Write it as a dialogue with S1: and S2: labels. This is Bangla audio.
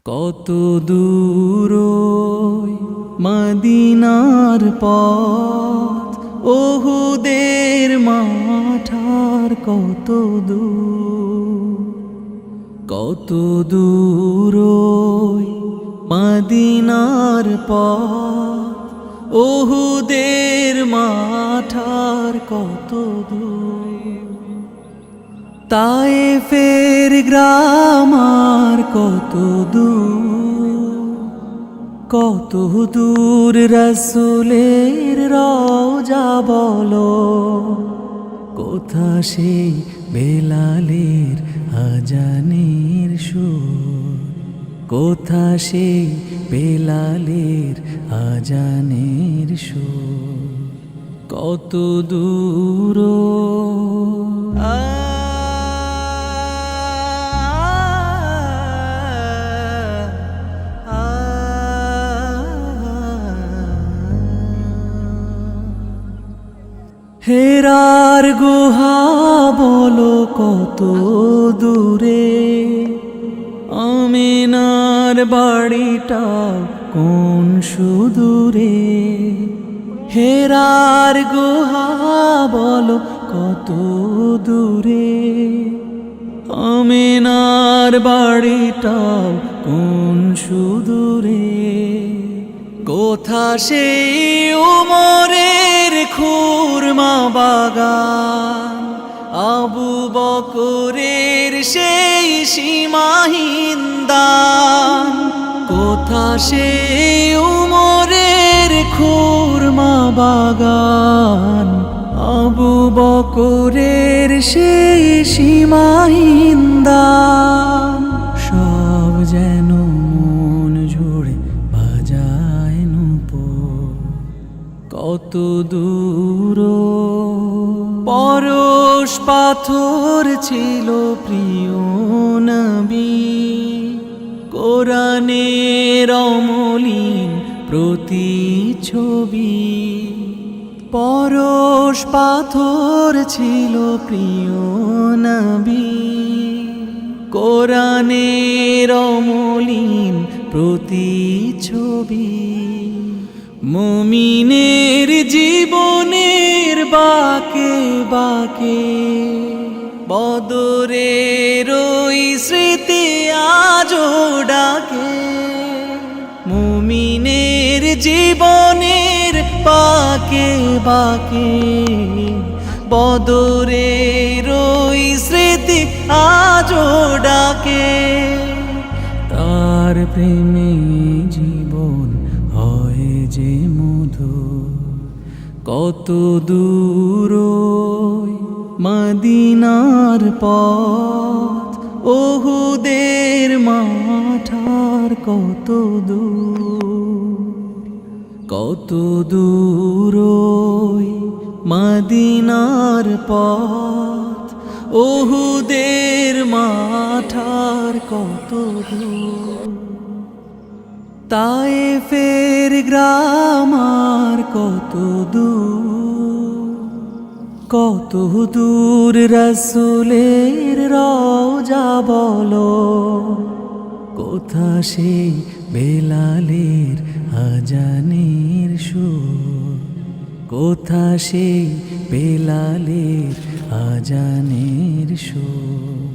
S1: কত দূর মদিনার পথ, ওহুদের মাঠার কত দূর, কত দূর মদিনার পথ, ওহুদের মাঠার কত দূর। তায়েফের গ্রাম আর কত দূর, কত দূর রাসূলের রওজা বলো, কোথা সেই বেলালের আজানের সুর, কোথা সেই বেলালের আজানের সুর, কত দূর হেরার গুহা বলো কত দূরে, আমিনার বাড়িটা কোন সুদূরে। হেরার গুহা বলো কত দূরে, আমিনার বাড়িটা কোন সুদূরে। কোথা সেই উমরের খুরমা বাগান, আবু বকরের সেই সীমাহীন দান। কোথা সেই উমরের খুরমা বাগান, আবু বকরের সেই সীমাহীন দান। সব যেন মন জুড়ে বাজায় নূপুর, কত দূর পরশ পাথর ছিল প্রিয় নবী, কোরআনের অমলিন প্রতিচ্ছবি। পরশ পাথর ছিল প্রিয় নবী, কোরআনের অমলিন প্রতিচ্ছবি। মুমিনের জীবনের বাঁকে বাঁকে বদরের ওই স্মৃতি আজও ডাকে। মুমিনের জীবনের বাঁকে বাঁকে বদরের ওই স্মৃতি আজও ডাকে। তার প্রেমে জীবন হয় যে মধুর, কত দূর মদিনার পথ, ওহুদের মাঠার কত দূর, কত দূর মদিনার পথ, ওহুদের মাঠার কত দূর। তায়েফের গ্রাম আর কত দূর, কত দূর রাসূলের রওজা বলো, কোথা সেই বেলালের আজানের সুর, কোথা সেই বেলালের আজানের সুর।